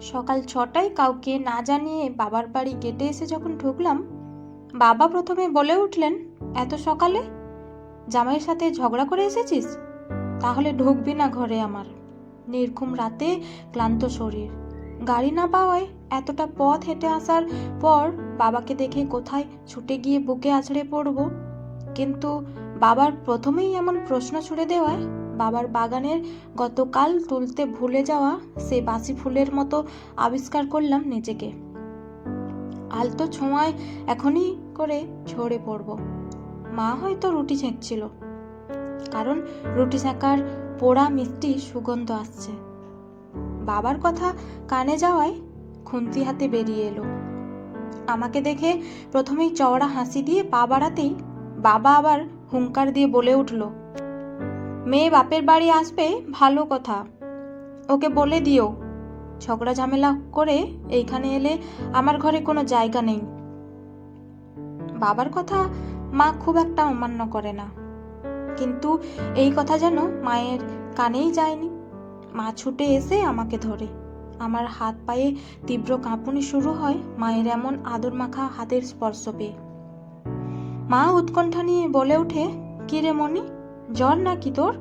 সকাল 6টায় কাউকে না জানিয়ে বাবার বাড়ি গেটে এসে যখন ঢুকলাম, বাবা প্রথমে বলে উঠলেন, এত সকালে? জামাইয়ের সাথে ঝগড়া করে এসেছিস? তাহলে ঢুকবি না ঘরে আমার। নির্ঘুম রাতে, ক্লান্ত শরীর, গাড়ি না পাওয়ায় এতটা পথ হেঁটে আসার পর বাবাকে দেখে কোথায় ছুটে গিয়ে বুকে আছড়ে পড়ব, কিন্তু বাবার প্রথমেই এমন প্রশ্ন ছুড়ে দেওয়ায় বাবার বাগানের গতকাল তুলতে ভুলে যাওয়া সে বাসি ফুলের মতো আবিষ্কার করলাম নিজেকে। আলতো ছোঁয়ায় এখনই করে ঝরে পড়ব। মা হয়তো রুটি ছেঁকছিল, কারণ রুটি সেঁকার পোড়া মিষ্টি সুগন্ধ আসছে। বাবার কথা কানে যাওয়ায় খুন্তি হাতে বেরিয়ে এলো। আমাকে দেখে প্রথমেই চওড়া হাসি দিয়ে পা বাড়াতেই বাবা আবার হুঙ্কার দিয়ে বলে উঠল, মেয়ে বাপের বাড়ি আসবে ভালো কথা, ওকে বলে দিও ঝগড়া ঝামেলা করে এইখানে এলে আমার ঘরে কোনো জায়গা নেই। বাবার কথা মা খুব একটা অমান্য করে না, কিন্তু এই কথা যেন মায়ের কানেই যায়নি। মা ছুটে এসে আমাকে ধরে। আমার হাত পায়ে তীব্র কাঁপুনি শুরু হয় মায়ের এমন আদর মাখা হাতের স্পর্শ পেয়ে। মা উৎকণ্ঠা নিয়ে বলে ওঠে, কি রে মনি, জ্বর নাকি তোর?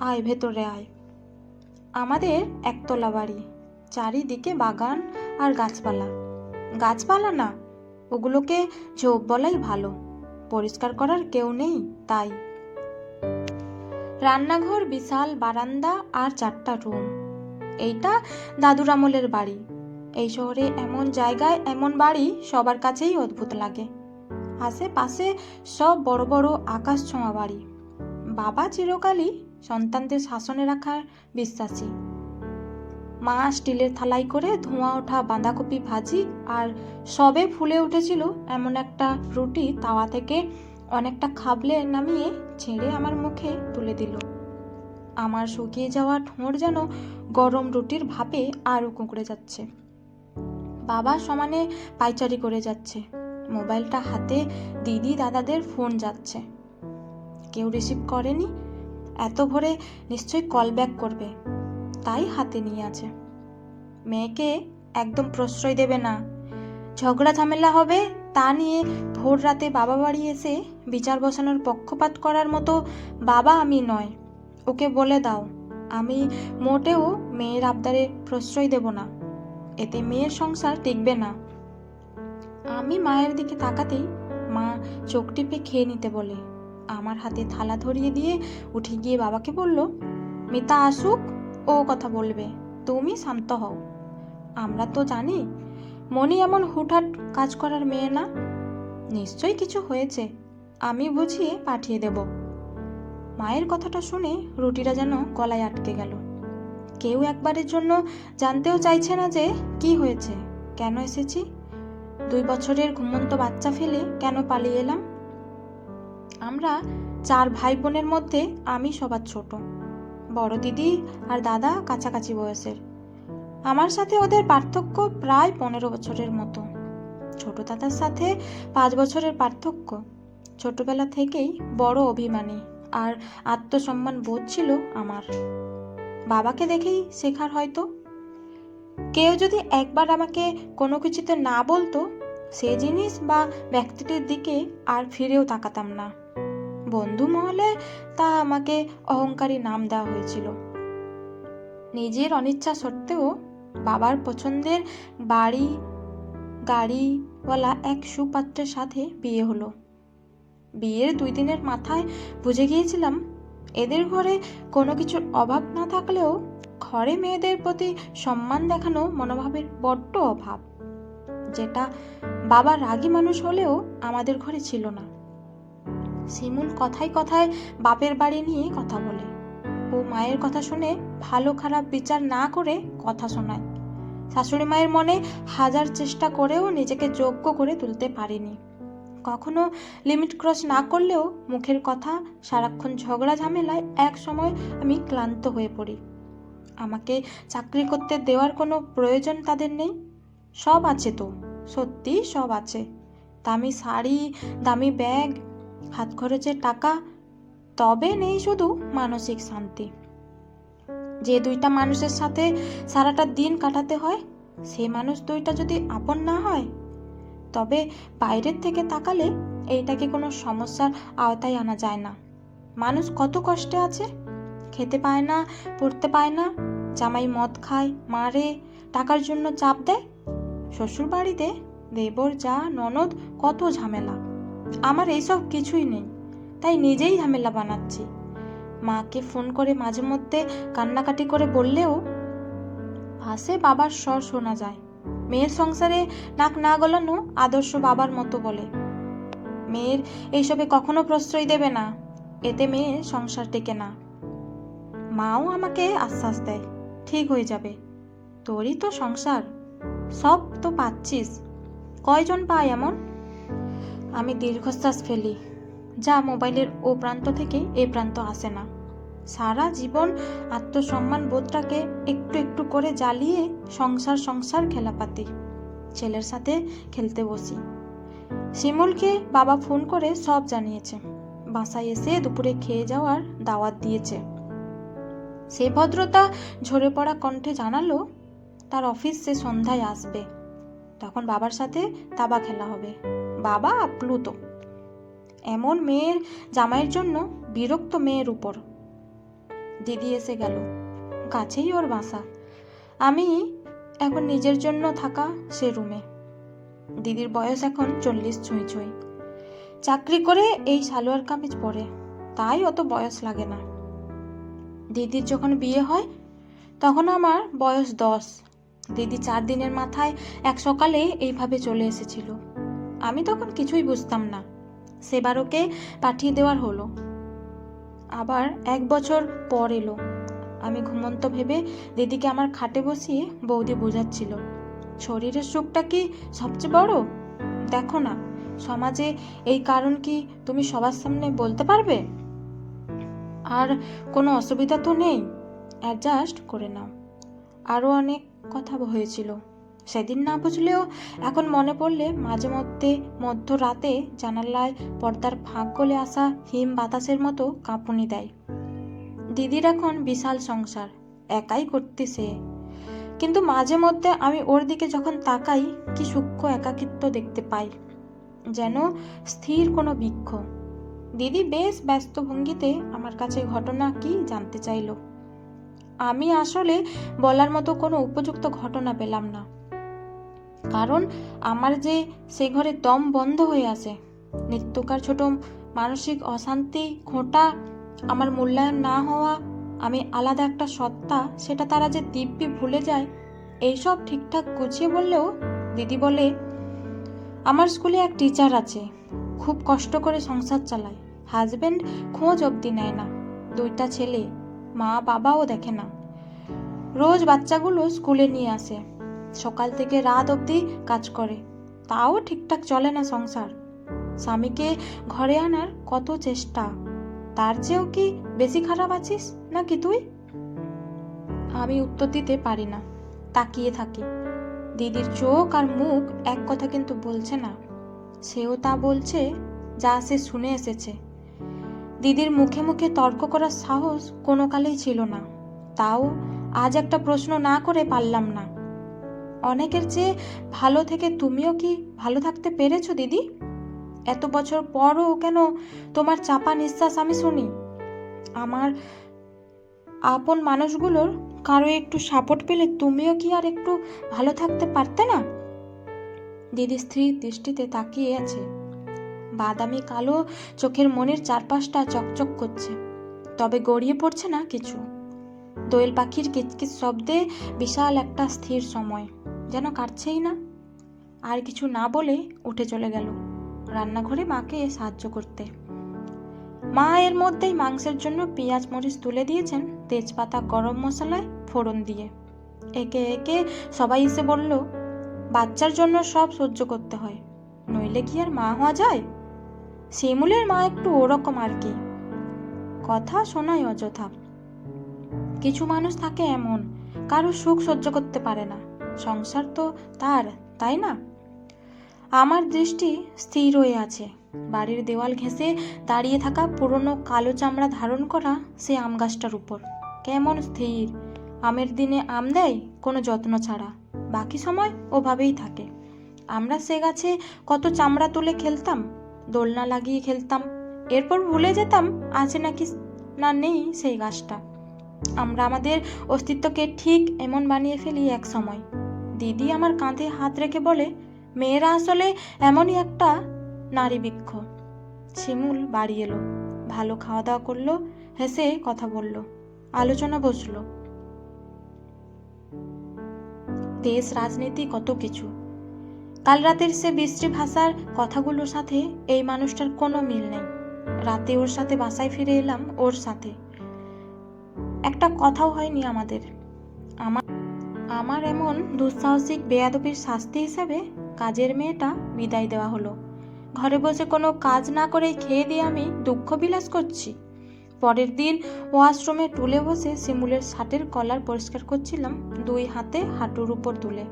আয় ভেতরে আয়। আমাদের একতলা বাড়ি, চারিদিকে বাগান আর গাছপালা। গাছপালা না, ওগুলোকে ঝোপ বলাই ভালো, পরিষ্কার করার কেউ নেই তাই। রান্নাঘর, বিশাল বারান্দা আর 4টা রুম। এইটা দাদুর আমলের বাড়ি। এই শহরে এমন জায়গায় এমন বাড়ি সবার কাছেই অদ্ভুত লাগে। আশেপাশে সব বড় বড় আকাশ ছোঁয়া বাড়ি। বাবা চিরকালই সন্তানদের শাসনে রাখার বিশ্বাসী। মা স্টিলের থালায় করে ধোঁয়া ওঠা বাঁধাকপি ভাজি আর সবে ফুলে উঠেছিল এমন একটা রুটি তাওয়া থেকে অনেকটা খাবলে নামিয়ে ছেড়ে আমার মুখে তুলে দিল। আমার শুকিয়ে যাওয়া ঠোঁট যেন গরম রুটির ভাপে আরও কুঁকড়ে যাচ্ছে। বাবা সমানে পায়চারি করে যাচ্ছে। মোবাইলটা হাতে, দিদি দাদাদের ফোন যাচ্ছে। কেউ রিসিভ করেনি, এত ভোরে নিশ্চয়ই কল ব্যাক করবে, তাই হাতে নিয়ে আছে। মেয়েকে একদম প্রশ্রয় দেবে না, ঝগড়া ঝামেলা হবে তা নিয়ে ভোর রাতে বাবা বাড়ি এসে বিচার বসানোর পক্ষপাত করার মতো বাবা আমি নয়। ওকে বলে দাও আমি মোটেও মেয়ের আবদারে প্রশ্রয় দেব না, এতে মেয়ের সংসার টিকবে না। আমি মায়ের দিকে তাকাতেই মা চোখ টিপে খেয়ে নিতে বলে আমার হাতে থালা ধরিয়ে দিয়ে উঠে গিয়ে বাবাকে বলল, মিতা আসুক, ও কথা বলবে, তুমি শান্ত হও। আমরা তো জানি মনি এমন হুটহাট কাজ করার মেয়ে না, নিশ্চয়ই কিছু হয়েছে, আমি বুঝিয়ে পাঠিয়ে দেব। মায়ের কথাটা শুনে রুটিটা যেন গলায় আটকে গেল। কেউ একবারের জন্য জানতেও চাইছে না যে কি হয়েছে, কেন এসেছি, 2 বছরের ঘুমন্ত বাচ্চা ফেলে কেন পালিয়ে এলাম। আমরা 4 ভাই বোনের মধ্যে আমি সবার ছোট। বড় দিদি আর দাদা কাছাকাছি বয়সের, আমার সাথে ওদের পার্থক্য প্রায় 15 বছরের মতো। ছোট দাদার সাথে 5 বছরের পার্থক্য। ছোটবেলা থেকেই বড় অভিমানী আর আত্মসম্মান বোধ ছিল আমার। বাবাকে দেখেই শেখার হয়তো। কেউ যদি একবার আমাকে কোনো কিছুতে না বলতো, সে জিনিস বা ব্যক্তিটির দিকে আর ফিরেও তাকাতাম না। বন্ধু মহলে তা আমাকে অহংকারী নাম দেওয়া হয়েছিল। নিজের অনিচ্ছা সত্ত্বেও বাবার পছন্দের বাড়ি গাড়িওয়ালা এক সুপাত্রের সাথে বিয়ে হলো। বিয়ের 2 দিনের মাথায় বুঝে গিয়েছিলাম এদের ঘরে কোনো কিছুর অভাব না থাকলেও ঘরে মেয়েদের প্রতি সম্মান দেখানো মনোভাবের বড্ড অভাব, যেটা বাবা রাগী মানুষ হলেও আমাদের ঘরে ছিল না। শিমুল কথায় কথায় বাপের বাড়ি নিয়ে কথা বলে। ও মায়ের কথা শুনে ভালো খারাপ বিচার না করে কথা শোনায়। শাশুড়ি মায়ের মনে হাজার চেষ্টা করেও নিজেকে যোগ্য করে তুলতে পারিনি। কখনো লিমিট ক্রস না করলেও মুখের কথা, সারাক্ষণ ঝগড়া ঝামেলায় এক সময় আমি ক্লান্ত হয়ে পড়ি। আমাকে চাকরি করতে দেওয়ার কোনো প্রয়োজন তাদের নেই। সব আছে তো, সত্যি সব আছে, দামি শাড়ি, দামি ব্যাগ, হাত খরচের টাকা, তবে নেই শুধু মানসিক শান্তি। যে 2টা মানুষের সাথে সারাটা দিন কাটাতে হয়, সে মানুষ দুইটা যদি আপন না হয়, তবে বাইরের থেকে তাকালে এইটাকে কোনো সমস্যার আওতায় আনা যায় না। মানুষ কত কষ্টে আছে, খেতে পায় না, পড়তে পায় না, জামাই মদ খায়, মারে, টাকার জন্য চাপ দেয়। শ্বশুর বাড়িতে দেবর, যা, ননদ, কত ঝামেলা। আমার এইসব কিছুই নেই, তাই নিজেই ঝামেলা বানাচ্ছি। মাকে ফোন করে মাঝে মধ্যে কান্নাকাটি করে বললেও পাশে বাবার স্বর শোনা যায়। মেয়ের সংসারে নাক না গলানো আদর্শ বাবার মতো বলে। মেয়ের এইসবে কখনো প্রশ্রয় দেবে না, এতে মেয়ের সংসার টেকে না। মাও আমাকে আশ্বাস দেয়, ঠিক হয়ে যাবে, তোরই তো সংসার, সব তো পাচ্ছিস, কয়জন পায় এমন? আমি দীর্ঘশ্বাস ফেলি, যা মোবাইলের ও প্রান্ত থেকে এ প্রান্ত আসে না। সারা জীবন আত্মসম্মান বোধটাকে একটু একটু করে জ্বালিয়ে সংসার খেলাপাতি। ছেলের সাথে খেলতে বসি। শিমুলকে বাবা ফোন করে সব জানিয়েছে। বাসায় এসে দুপুরে খেয়ে যাওয়ার দাওয়াত দিয়েছে। সে ভদ্রতা ঝরে পড়া কণ্ঠে জানালো তার অফিস সে সন্ধ্যায় আসবে, তখন বাবার সাথে দাবা খেলা হবে। বাবা আপ্লুত। এমন মেয়ের জামাইয়ের জন্য বিরক্ত মেয়ের উপর। দিদি এসে গেল, কাছেই ওর বাসা। আমি এখন নিজের জন্য থাকা সে রুমে। দিদির বয়স এখন 40 ছুঁই ছুঁই। চাকরি করে এই সালোয়ার কামিজ পরে, তাই অত বয়স লাগে না। দিদির যখন বিয়ে হয় তখন আমার বয়স 10। দিদি 4 দিনের মাথায় এক সকালে এইভাবে চলে এসেছিল। আমি তখন কিছুই বুঝতাম না। সেবার ওকে পাঠিয়ে দেওয়ার হলো। আবার 1 বছর পর এলো। আমি ঘুমন্ত ভেবে দিদিকে আমার খাটে বসিয়ে বৌদি বোঝাচ্ছিল, শরীরের সুখটা কি সবচেয়ে বড়? দেখো না, সমাজে এই কারণ কি তুমি সবার সামনে বলতে পারবে? আর কোনো অসুবিধা তো নেই, অ্যাডজাস্ট করে নাও। আরও অনেক কথা হয়েছিল, সেদিন না বুঝলেও এখন মনে পড়লে মাঝে মধ্যে মধ্যরাতে জানালায় পর্দার ফাঁক গলে আসা হিম বাতাসের মতো কাঁপুনি দেয়। দিদির এখন বিশাল সংসার, একাই করতেছে, কিন্তু মাঝে মধ্যে আমি ওর দিকে যখন তাকাই কি সূক্ষ্ম একাকিত্ব দেখতে পাই, যেন স্থির কোনো বৃক্ষ। দিদি বেশ ব্যস্ত ভঙ্গিতে আমার কাছে ঘটনা কি জানতে চাইল। আমি আসলে বলার মতো কোনো উপযুক্ত ঘটনা পেলাম না, কারণ আমার যে সে ঘরে দম বন্ধ হয়ে আসে। নিত্যকার ছোট মানসিক অশান্তি, খোঁটা, আমার মূল্যায়ন না হওয়া, আমি আলাদা একটা সত্তা, সেটা তারা যে দিব্যি ভুলে যায়। এইসব ঠিকঠাক গুছিয়ে বললেও দিদি বলে, আমার স্কুলে এক টিচার আছে, খুব কষ্ট করে সংসার চালায়, হাজবেন্ড খোঁজ অবধি নেয় না, 2টা ছেলে, মা বাবাও দেখে না। রোজ বাচ্চাগুলো স্কুলে নিয়ে আসে, সকাল থেকে রাত অবধি কাজ করে, তাও ঠিকঠাক চলে না সংসার। স্বামীকে ঘরে আনার কত চেষ্টা, তার চেয়েও কি বেশি খারাপ আছিস নাকি তুই? আমি উত্তর দিতে পারি না, তাকিয়ে থাকি। দিদির চোখ আর মুখ এক কথা কিন্তু বলছে না। সেও তা বলছে যা সে শুনে এসেছে। দিদির মুখে মুখে তর্ক করার সাহস কোনো কালেই ছিল না, তাও আজ একটা প্রশ্ন না করে পারলাম না। অনেকের চেয়ে ভালো থেকে তুমিও কি ভালো থাকতে পেরেছো দিদি? এত বছর পরও কেন তোমার চাপা নিঃশ্বাস আমি শুনি? আমার আপন মানুষগুলোর কারো একটু সাপোর্ট পেলে তুমিও কি আর একটু ভালো থাকতে পারতে না? দিদি স্থির দৃষ্টিতে তাকিয়ে আছে। বাদামি কালো চোখের মনির চারপাশটা চকচক করছে, তবে গড়িয়ে পড়ছে না কিছু। দোয়েল পাখির কিচকিচ শব্দে বিশাল একটা স্থির সময় যেন কাটছেই না। আর কিছু না বলে উঠে চলে গেল রান্নাঘরে মাকে সাহায্য করতে। মা এর মধ্যেই মাংসের জন্য পেঁয়াজ মরিচ তুলে দিয়েছেন, তেজপাতা গরম মশলায় ফোড়ন দিয়ে। একে একে সবাই এসে বলল, বাচ্চার জন্য সব সহ্য করতে হয়, নইলে কি আর মা হওয়া যায়? শিমুলের মা একটু ওরকম আর কি। কথা শোনায় অযথা। কিছু মানুষ থাকে এমন, কারো সুখ সহ্য করতে পারে না, সংসার তো তার, তাই না? আমার দৃষ্টি স্থির হয়ে আছে বাড়ির দেওয়াল ঘেঁষে দাঁড়িয়ে থাকা পুরনো কালো চামড়া ধারণ করা সে আম গাছটার উপর। কেমন স্থির, আমের দিনে আম দেয় কোনো যত্ন ছাড়া, বাকি সময় ওভাবেই থাকে। আমরা সে গাছে কত চামড়া তুলে খেলতাম, দোলনা লাগিয়ে খেলতাম, এরপর ভুলে যেতাম আছে নাকি না নেই সেই গাছটা। আমরা আমাদের অস্তিত্বকে ঠিক এমন বানিয়ে ফেলি এক সময়। দিদি আমার কাঁধে হাত রেখে বলে, মেয়েরা আসলে এমনই একটা নারী বৃক্ষ। শিমুল বাড়ি এলো, ভালো খাওয়া দাওয়া করলো, হেসে কথা বলল, আলোচনা বসলো। দেশ, রাজনীতি, কত কিছু। কাল রাতের সে বিশ্রী ভাষার কথাগুলোর সাথে এই মানুষটার কোনো মিল নেই। রাতে ওর সাথে বাসায় ফিরে এলাম, ওর সাথে একটা কথাও হয়নি আমাদের। আমার এমন দুঃসাহসিক বেয়াদবির শাস্তি হিসেবে কাজের মেয়েটা বিদায় দেওয়া হলো। ঘরে বসে কোনো কাজ না করেই খেয়ে দিয়ে আমি দুঃখ বিলাস করছি। পরের দিন ওয়াশরুমে টুলে বসে শিমুলের শার্টের কলার পরিষ্কার করছিলাম, দুই হাতে হাঁটুর উপর তুলে।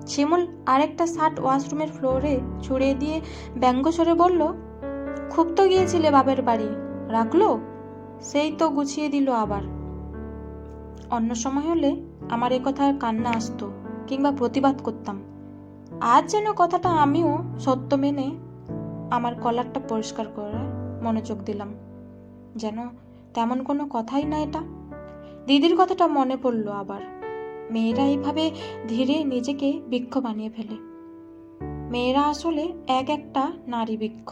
শিমুল আরেকটা শার্ট ওয়াশরুমের ফ্লোরে ছুঁড়ে দিয়ে ব্যঙ্গস্বরে বলল, খুব তো গিয়েছিলে বাপের বাড়ি, রাখলো? সেই তো গুছিয়ে দিল আবার। অন্য সময় হলে আমার এ কথার কান্না আসতো কিংবা প্রতিবাদ করতাম। আজ যেন কথাটা আমিও সত্য মেনে আমার কলারটা পরিষ্কার করে মনোযোগ দিলাম, যেন তেমন কোনো কথাই না এটা। দিদির কথাটা মনে পড়লো আবার। মেয়েরা এইভাবে ধীরে নিজেকে বৃক্ষ বানিয়ে ফেলে। মেয়েরা আসলে এক একটা নারী বৃক্ষ।